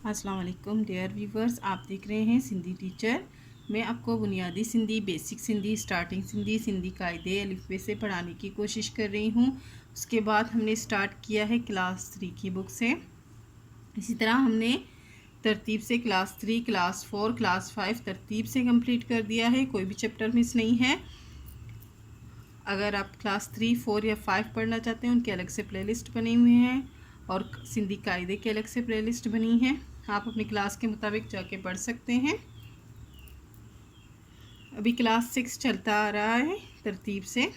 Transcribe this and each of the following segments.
अस्सलाम वालेकुम dear viewers, आप देख रहे हैं सिंधी टीचर। मैं आपको बुनियादी सिंधी, बेसिक सिंधी, स्टार्टिंग सिंधी, सिंधी कायदे अलिफ़बे से पढ़ाने की कोशिश कर रही हूँ। उसके बाद हमने स्टार्ट किया है क्लास 3 की बुक से। इसी तरह हमने तरतीब से क्लास 3, क्लास 4, क्लास 5 तरतीब से कंप्लीट कर दिया है। कोई भी चैप्टर मिस नहीं है। अगर आप क्लास 3, 4 या 5 पढ़ना चाहते हैं, उनके अलग से प्लेलिस्ट बने हुए हैं और सिंधी कायदे के अलग से प्लेलिस्ट बनी है। आप अपनी क्लास के मुताबिक जाके पढ़ सकते हैं। अभी क्लास 6 चलता आ रहा है तरतीब से।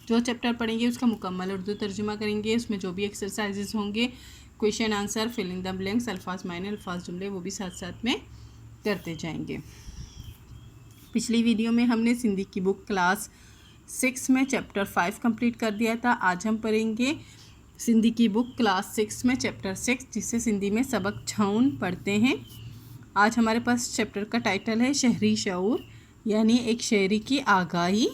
जो चैप्टर पढ़ेंगे उसका मुकम्मल उर्दू तर्जुमा करेंगे। उसमें जो भी एक्सरसाइजेज होंगे, question answer, fill in the blanks, अल्फाज मायने, अल्फाज जुमले, वो भी साथ साथ में करते जाएंगे। पिछली वीडियो में हमने सिंधी की बुक क्लास 6 में चैप्टर 5 कंप्लीट कर दिया था। आज हम पढ़ेंगे सिंधी की बुक क्लास 6 में चैप्टर 6, जिसे सिंधी में सबक 6 पढ़ते हैं। आज हमारे पास चैप्टर का टाइटल है शहरी शऊर, यानी एक शहरी की आगाही।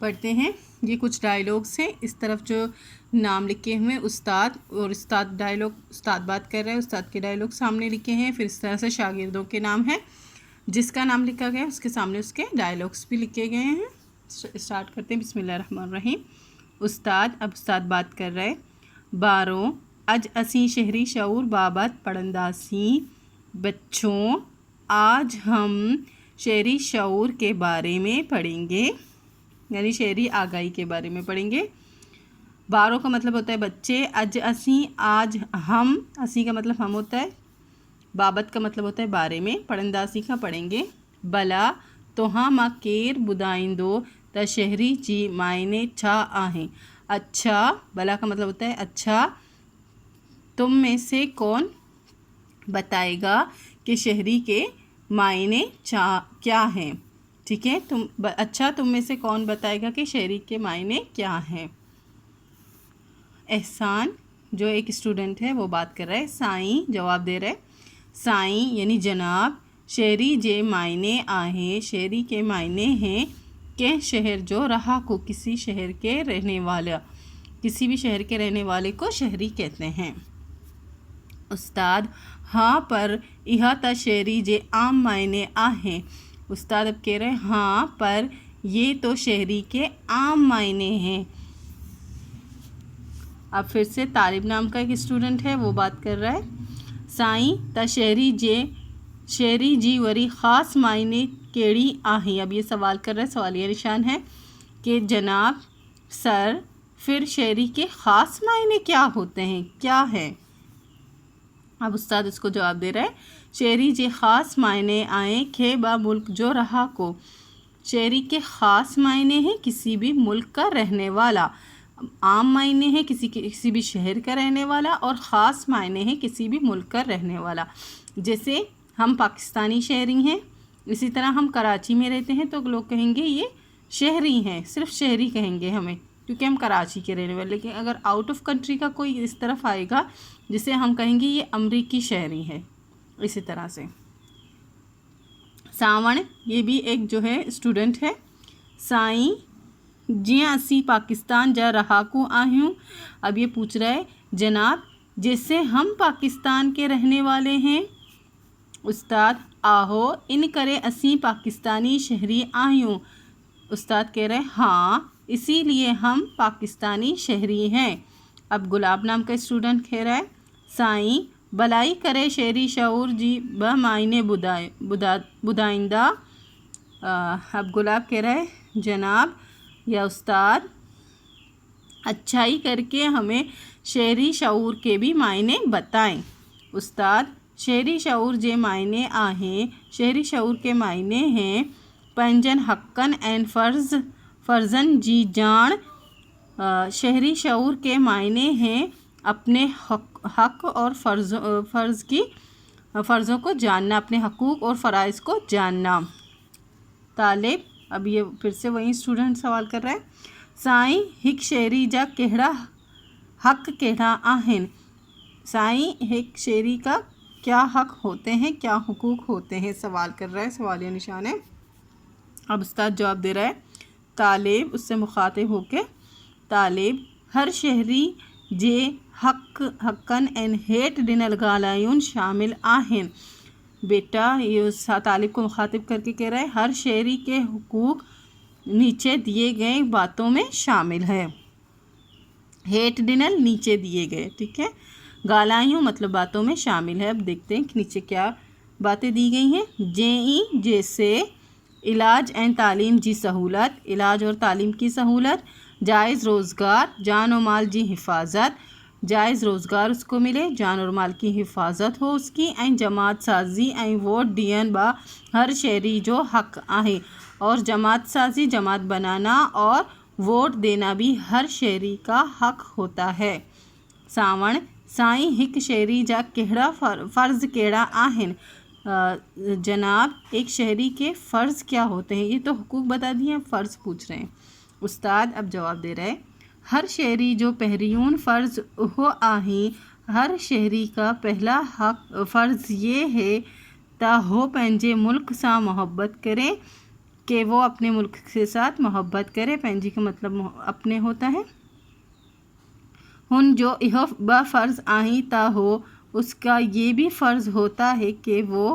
पढ़ते हैं। ये कुछ डायलॉग्स हैं। इस तरफ जो नाम लिखे हुए उस्ताद, और उस्ताद डायलॉग, उस्ताद बात कर रहे हैं, उस्ताद के डायलॉग सामने लिखे हैं। फिर इस तरह से शागिर्दों के नाम हैं। जिसका नाम लिखा गया है उसके सामने उसके डायलॉग्स भी लिखे गए हैं। स्टार्ट करते हैं। बिस्मिल्लाहिर्रहमानिर्रहीम। उस्ताद, अब उस्ताद बात कर रहे। बारों अज असी शहरी शऊर बाबत पढ़ंदासी। बच्चों, आज हम शहरी शऊर के बारे में पढ़ेंगे, यानी शहरी आगाही के बारे में पढ़ेंगे। बारों का मतलब होता है बच्चे, अज असी आज हम, असी का मतलब हम होता है, बाबत का मतलब होता है बारे में, पढ़ंदासी का पढ़ेंगे। भला तोहा मां केर ॿुधाईंदो त शहरी जी मायने छा आहे। अच्छा, भला का मतलब होता है अच्छा, तुम में से कौन बताएगा कि शहरी के मायने क्या हैं। ठीक है, अच्छा, तुम में से कौन बताएगा कि शहरी के मायने क्या हैं। एहसान, जो एक स्टूडेंट है, वो बात कर रहा है। साईं जवाब दे रहा है। साईं यानी जनाब, शहरी जे मायने आहे, शहरी के मायने हैं कि शहर जो रहा को, किसी शहर के रहने वाला, किसी भी शहर के रहने वाले को शहरी कहते हैं। उस्ताद, हाँ पर यह त शहरी जे आम मायने आहे। उस्ताद अब कह रहे हैं हाँ पर ये तो शहरी के आम मायने हैं। अब फिर से तालिब नाम का एक स्टूडेंट है, वो बात कर रहा है। साईं त शहरी जी वरी ख़ास मायने केड़ी आहे। अब ये सवाल कर रहा है, सवालिया निशान है कि जनाब सर, फिर शहरी के ख़ास मायने क्या होते हैं, क्या है। अब उस्ताद उसको जवाब दे रहा है। शहरी जे ख़ास मायने आए खे बा मुल्क जो रहा को। शहरी के ख़ास मायने हैं किसी भी मुल्क का रहने वाला। आम मायने हैं किसी भी शहर का रहने वाला, और ख़ास मायने हैं किसी भी मुल्क का रहने वाला। जैसे हम पाकिस्तानी शहरी हैं, इसी तरह हम कराची में रहते हैं तो लोग कहेंगे ये शहरी हैं, सिर्फ शहरी कहेंगे हमें, क्योंकि हम कराची के रहने वाले। लेकिन अगर आउट ऑफ कंट्री का कोई इस तरफ आएगा, जिसे हम कहेंगे ये अमरीकी शहरी है। इसी तरह से सावण, ये भी एक जो है स्टूडेंट है। साईं, जियां असी पाकिस्तान जा रहाकू आहियूं। अब ये पूछ रहा है जनाब, जैसे हम पाकिस्तान के रहने वाले हैं। उस्ताद, आहो इन करे असी पाकिस्तानी शहरी आहियूं। उस्ताद कह रहे हैं हाँ, इसीलिए हम पाकिस्तानी शहरी हैं। अब गुलाब नाम का स्टूडेंट कह रहा है। साईं, भलाई करे शहरी शऊर जी ब मायने ॿुधाईंदा। अब गुलाब कह रहा है जनाब या उस्ताद, अच्छाई करके हमें शहरी शऊर के भी मायने बताएं। उस्ताद, शहरी शऊर जे मायने आहे, शहरी शऊर के मायने हैं पंजन हक़न एंड फ़र्ज़न जी जान। शहरी शऊर के मायने हैं अपने हक़ और फ़र्ज़ों को जानना, अपने हकूक़ और फ़राइज़ को जानना। तालिब, अब ये फिर से वही स्टूडेंट सवाल कर रहा है। साईं, हिक शहरी जा केड़ा हक़ केड़ा आहिन। साईं, एक शहरी का क्या हक़ होते हैं, क्या हुकूक होते हैं, सवाल कर रहा है, सवालिया निशान है। अब उस्ताद जवाब दे रहा है। तालिब उससे मुखातिब होके, तालिब, हर शहरी जे हक़न एन हेठ ॾिनल ॻाल्हियूं शामिल आहिनि। बेटा ये तालिब को मुखातिब करके कह रहा है हर शहरी के हुकूक नीचे दिए गए बातों में शामिल है। हेठ ॾिनल नीचे दिए गए, ठीक है। ॻाल्हियूं मतलब बातों में शामिल है। अब देखते हैं कि नीचे क्या बातें दी गई हैं। जेई जैसे इलाज एंड तालीम जी सहूलत, इलाज और तालीम की सहूलत। जायज़ रोज़गार, जान और माल जी हिफाजत, जायज़ रोज़गार उसको मिले, जान और माल की हिफाजत हो उसकी। ऐं जमात साज़ी ऐं वोट ॾियण बा हर शहरी जो हक़ आहे। और जमात साज़ी, जमात बनाना और वोट देना भी हर शहरी का हक़ होता है। सावण साईं हिक शहरी जा कहिड़ा फ़र्ज़ कहिड़ा आहिनि। जनाब एक शहरी के फ़र्ज़ क्या होते हैं। ये तो हुकूक बता दिए, फ़र्ज़ पूछ रहे हैं। उस्ताद अब जवाब दे रहे हैं। हर शहरी जो पहिरियून फ़र्ज़ हो आहीं। हर शहरी का पहला हक़ फ़र्ज़ ये है ता हो पंहिंजे मुल्क सां मोहब्बत करें, कि वो अपने मुल्क के साथ मोहब्बत करे। पंहिंजी का मतलब अपने होता है। हुन जो इहो ब फ़र्ज़ आहीं ता हो उसका ये भी फ़र्ज़ होता है कि वो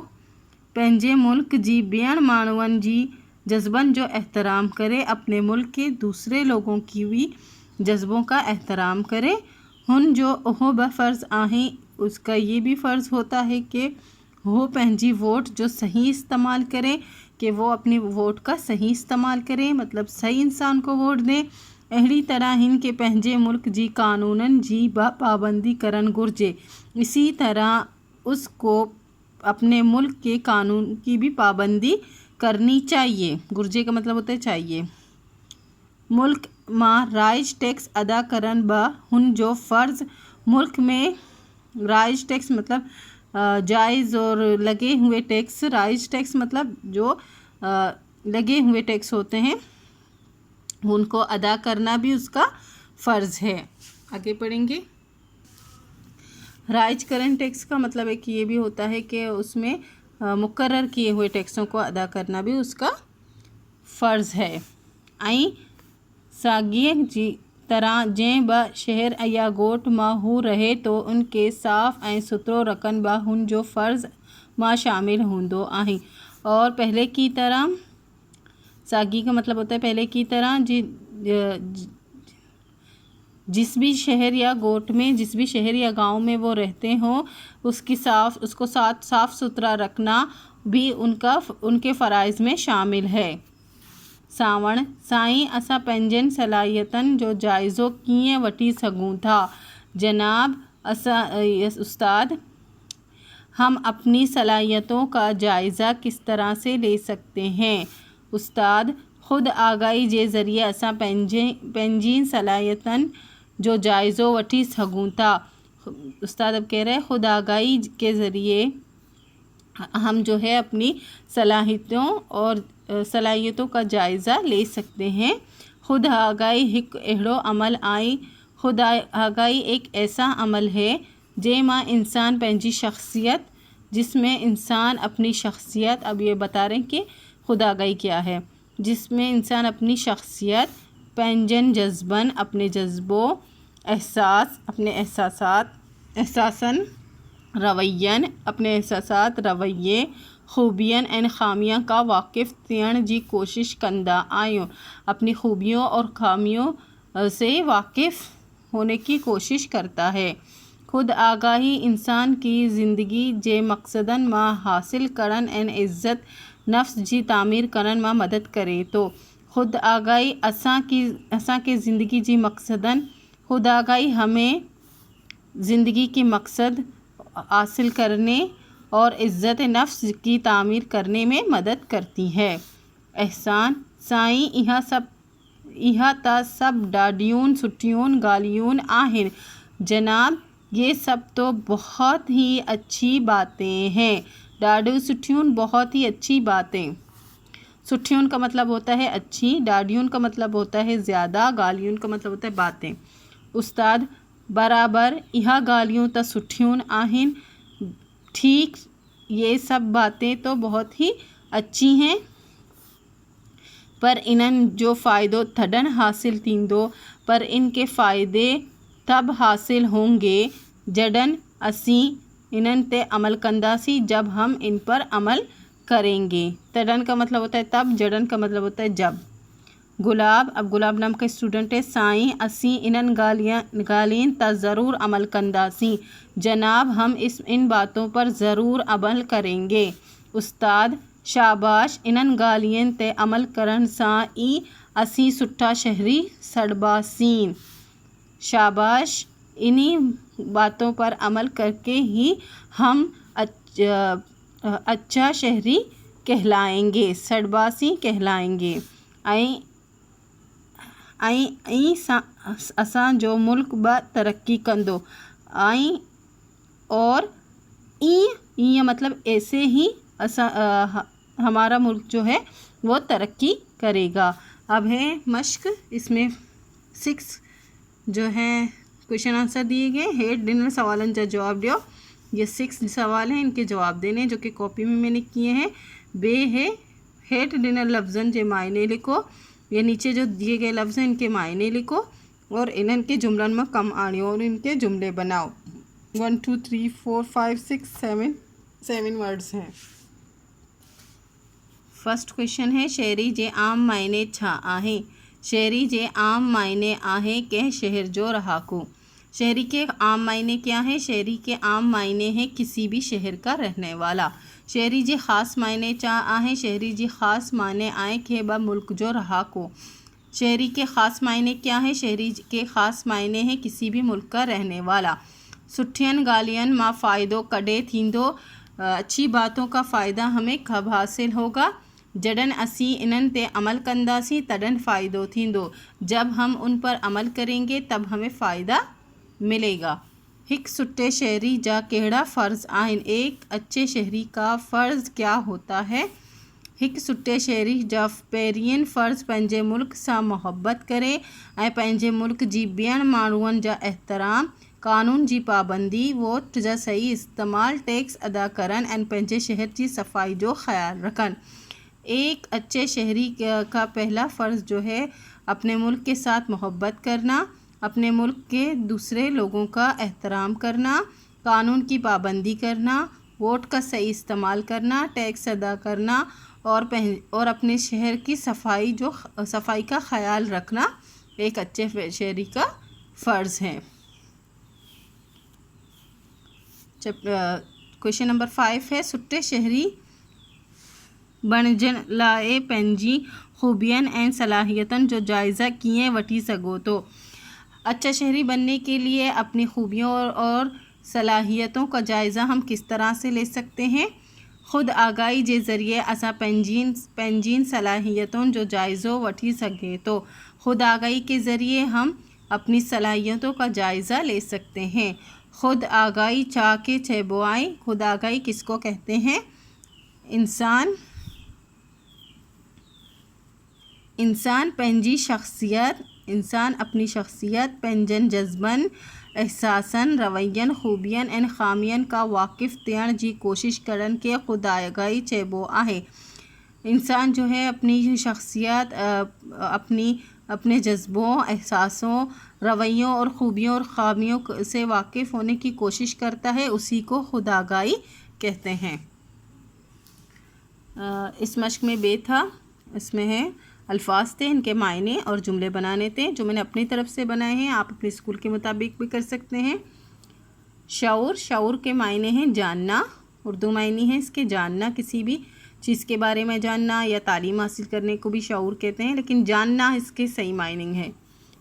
पंहिंजे मुल्क जी ॿियनि माण्हुनि जी जज्बन जो एहतराम करे, अपने मुल्क के दूसरे लोगों की भी जज्बों का एहतराम करे। हुन जो उहो ब फ़र्ज़ आहीं उसका ये भी फ़र्ज़ होता है कि वो पंहिंजी वोट जो सही इस्तेमाल करे, कि वो अपनी वोट का सही इस्तेमाल करे, मतलब सही इंसान को वोट दें। अहिड़ी तरह हिन के पंहिंजे मुल्क जी कानूनन जी पाबंदी करण घुर्जे। इसी तरह उसको अपने मुल्क के कानून की भी पाबंदी करनी चाहिए। गुर्जे का मतलब होता है चाहिए। मुल्क मां राइज टैक्स अदा करन बा हुन जो फ़र्ज़। मुल्क में राइज टैक्स मतलब जायज़ और लगे हुए टैक्स। राइज टैक्स मतलब जो लगे हुए टैक्स होते हैं उनको अदा करना भी उसका फ़र्ज़ है। आगे पढ़ेंगे। राइज करंट टैक्स का मतलब है कि ये भी होता है कि उसमें मुकर्रर किए हुए टैक्सों को अदा करना भी उसका फ़र्ज़ है। ऐं साॻीअ जी तरह जंहिं ब शहर या ॻोठ मां हू रहे तो उनके साफ़ ऐं सुथरो रखन बा हुन जो फ़र्ज़ मां शामिल हूंदो आहे। और पहले की तरह, साॻी का मतलब होता है पहले की तरह, जिस भी शहर या ॻोठ में, जिस भी शहर या गांव में वो रहते हों उसको साफ़ सुथरा रखना भी उनके फ़राइज़ में शामिल है। सावण साईं असां पंहिंजनि सलाहियतनि जो जाइज़ो कीअं वठी सघूं था। जनाब उस्ताद हम अपनी सलाहियतों का जायज़ा किस तरह से ले सकते हैं। उस्ताद ख़ुद आगाही जे ज़रिए असां पंहिंजी सलाहियतनि जो जाइज़ो वठी सघूं था। उस्ताद अब कह रहे हैं ख़ुद आगाही के ज़रिए हम जो है अपनी सलाहियतों का जायज़ा ले सकते हैं। ख़ुद आगाही एक अहिड़ो अमल आई। ख़ुद आगाही एक ऐसा अमल है जंहिंमां इंसान पंहिंजी शख्सियत, जिसमें इंसान अपनी शख्सियत, अब ये बता रहे हैं कि ख़ुद आगाही क्या है, जिसमें इंसान अपनी शख्सियत, पंहिंजनि जज्बन, अपने जज्बों, अपने एहसासन, रवैयन, अपने एहसासात, रवैये, ख़ूबियन ऐं ख़ामियां का वाक़िफ़ थियण जी कोशिश कंदा आहियूं। अपनी खूबियों और खामियों से वाक़िफ़ होने की कोशिश करता है। ख़ुद आगाही इंसान की ज़िंदगी जे मक़सदन मां हासिल करण ऐं इज़्ज़त नफ्स जी तामीर करण मां मदद करे तो। ख़ुद आगाही असां के ज़िंदगी जी मक़सदन, ख़ुद आगाही हमें ज़िंदगी की मकसद हासिल करने और इज़्ज़त नफ्स की तामीर करने में मदद करती है। एहसान साईं इहा त सब ॾाढियूं सुठियूं ॻाल्हियूं आहिनि। जनाब ये सब तो बहुत ही अच्छी बातें हैं। ॾाढियूं सुठियूं बहुत ही अच्छी बातें। सुठियूं का मतलब होता है अच्छी, ॾाढियूं का मतलब होता है ज़्यादा, ॻाल्हियूं का मतलब होता है बातें। उस्ताद बराबर इहा ॻाल्हियूं त सुठियूं आहिनि। ठीक, ये सब बातें तो बहुत ही अच्छी हैं, पर इन्हनि जो फ़ाइदो थॾनि हासिल थींदो, पर इनके फ़ाइदे तब हासिल होंगे जडन असी इनन ते अमल कंदासी, जब हम इन पर अमल करेंगे। तडन का मतलब होता है तब, जडन का मतलब होता है जब। गुलाब, अब गुलाब नाम का स्टूडेंट है। साईं असी इनन गालीन त ज़रूर अमल कंदासी, जनाब हम इन बातों पर ज़रूर अमल करेंगे। उस्ताद, शाबाश इनन गालियन ते अमल करन सां ई असी सुट्ठा शहरी सड़बासीन। शाबाश, इन्हीं बातों पर अमल करके ही हम अच्छा शहरी कहलाएंगे, सड़बासी कहलाएंगे। आई असां जो मुल्क ब तरक्की कंदो। आई और ई मतलब ऐसे ही हमारा मुल्क जो है वो तरक्की करेगा। अब है मश्क, इसमें 6 जो है क्वेश्चन आंसर दिए गए। हेड डिनर सवालन जा जवाब दियो। ये 6 सवाल हैं, इनके जवाब देने जो कि कॉपी में मैंने किए हैं। बे है हेड डिनर लफ्ज़न जे मायने लिखो। ये नीचे जो दिए गए लफ्ज़ हैं इनके मायने लिखो और इनके जुमलन में कम आणियो और इनके जुमले बनाओ। 1 2 3 4 5 6 7 वर्ड्स हैं। फर्स्ट क्वेश्चन है शहरी जे आम मायने छा आहे। शहरी जे आम मायने आहे कंहिं शहर जो रहाकू। शहरी के आम मायने क्या है? शहरी के आम मायने हैं किसी भी शहर का रहने वाला। शहरी जे ख़ास मायने चा आहे। शहरी जी ख़ास मायने आए के ब मुल्क जो रहाको। शहरी के ख़ास मायने क्या है? शहरी के ख़ास मायने हैं किसी भी मुल्क का रहने वाला। सुठियन गालियन मां फ़ायदो कॾे थींदो। अच्छी बातों का फ़ायदा हमें कब हासिल होगा? जडन असी इनन ते अमल कंदासी तडन फ़ायदो थींदो। जब हम उन पर अमल करेंगे तब हमें फ़ायदा मिलेगा। हिक सुट्टे शहरी जा केड़ा फ़र्ज़ आहिन। एक अच्छे शहरी का फ़र्ज़ क्या होता है? हिक सुट्टे शहरी जा पहिरियन फ़र्ज़ पंहिंजे मुल्क सां मोहब्बत करे ऐं पंहिंजे मुल्क जी ॿियनि माण्हुनि जा एहतराम, कानून जी पाबंदी, वोट जा सही इस्तेमाल, टैक्स अदा करन ऐं पंहिंजे शहर की सफाई जो ख्याल रखन। एक अच्छे शहरी का पहला फ़र्ज़ जो है अपने मुल्क के साथ मोहब्बत करना, अपने मुल्क के दूसरे लोगों का एहतराम करना, कानून की पाबंदी करना, वोट का सही इस्तेमाल करना, टैक्स अदा करना और अपने शहर की सफाई का ख्याल रखना एक अच्छे शहरी का फ़र्ज़ है। क्वेश्चन नंबर 5 है सुट्टे शहरी बणजण लाइ पंहिंजी खूबियन ऐं सलाहियतन जो जायज़ा कीअं वठी सघो तो। अच्छा शहरी बनने के लिए अपनी खूबियों और सलाहियतों का जायज़ा हम किस तरह से ले सकते हैं? ख़ुद आगाही के ज़रिए असां पंहिंजिन सलाहियतों जो जायज़ो वठी सघे तो। ख़ुद आगाही के ज़रिए हम अपनी सलाहियतों का जायज़ा ले सकते हैं। ख़ुद आगाही छा के चइबो आहे? ख़ुद आगाही किसको कहते हैं? इंसान अपनी शख्सियत, पंहिंजनि जज़्बनि, एहसासन, रवैयन, खूबियन ऐं ख़ामियन का वाक़िफ़ थियण जी कोशिश करण के ख़ुद आगाही चइबो आहे। इंसान जो है अपनी शख्सियत, अपने जज्बों, एहसासों, रवैयों और खूबियों और ख़ामियों से वाकिफ़ होने की कोशिश करता है, उसी को खुद आगाही कहते हैं। इस मश्क में बे था, इसमें है अल्फाज थे, इनके मायने और जुमले बनाने थे जो मैंने अपनी तरफ से बनाए हैं। आप अपने स्कूल के मुताबिक भी कर सकते हैं। शऊर के मायने हैं जानना, उर्दू मायने है इसके जानना, किसी भी चीज़ के बारे में जानना या तालीम हासिल करने को भी शऊर कहते हैं, लेकिन जानना इसके सही मायनिंग है।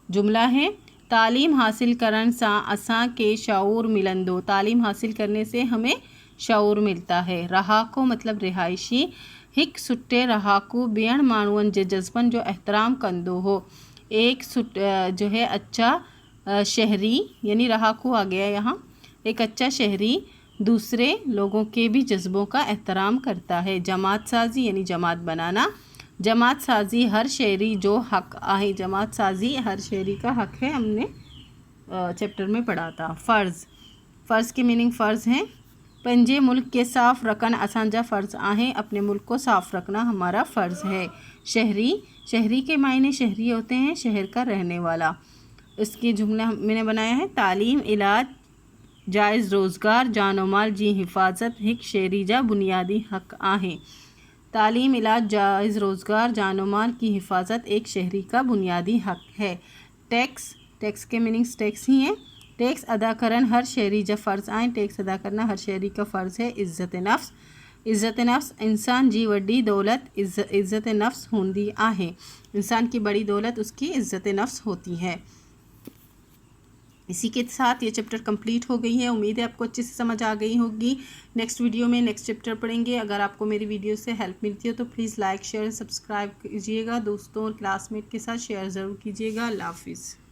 जुमला है तालीम हासिल करण सां असां के शऊर मिलंदो। तालीम हासिल करने से हमें शऊर मिलता है। रहाको मतलब रिहायशी। हिक सुट्टे रहाकू ॿियनि माण्हुनि जे जज़्बनि जो एहतराम कंदो हो। एक जो है अच्छा शहरी, यानी रहाकू आ गया यहाँ। एक अच्छा शहरी दूसरे लोगों के भी जज्बों का एहतराम करता है। जमात साजी यानी जमात बनाना। जमात साजी हर शहरी जो हक़ आहे। जमात साजी हर शहरी का हक़ है, हमने चैप्टर में पढ़ा था। फ़र्ज़ की मीनिंग फ़र्ज़ हैं पंजे मुल्क के साफ़ रखन असांजा फ़र्ज़ आहे। अपने मुल्क को साफ़ रखना हमारा फ़र्ज़ है। शहरी के मायने शहरी होते हैं शहर का रहने वाला। उसकी जुमला मैंने बनाया है, तालीम, इलाज, जायज़ रोज़गार, जान माल जी हिफाजत हिक शहरी जा बुनियादी हक़ आहे। तालीम, इलाज, जायज़ रोज़गार, जान माल की हिफाजत एक शहरी का बुनियादी हक़ है। टैक्स, टैक्स के मीनिंग्स टैक्स ही हैं। टैक्स अदा करण हर शहरी जा फ़र्ज़ आए, टैक्स अदा करना हर शहरी का फ़र्ज़ है। इज़्ज़त नफ्स, इज़्ज़त नफ्स इंसान जी वड्डी दौलत इज़्ज़त नफ्स होंदी आहे। इंसान की बड़ी दौलत उसकी इज़्ज़त नफ्स होती है। इसी के साथ ये चैप्टर कंप्लीट हो गई है। उम्मीद है आपको अच्छे से समझ आ गई होगी। नेक्स्ट वीडियो में नेक्स्ट चैप्टर पढ़ेंगे। अगर आपको मेरी वीडियो से हेल्प मिलती हो तो प्लीज़ लाइक शेयर सब्सक्राइब कीजिएगा। दोस्तों और क्लासमेट के साथ शेयर ज़रूर कीजिएगा। अल्लाह हाफिज़।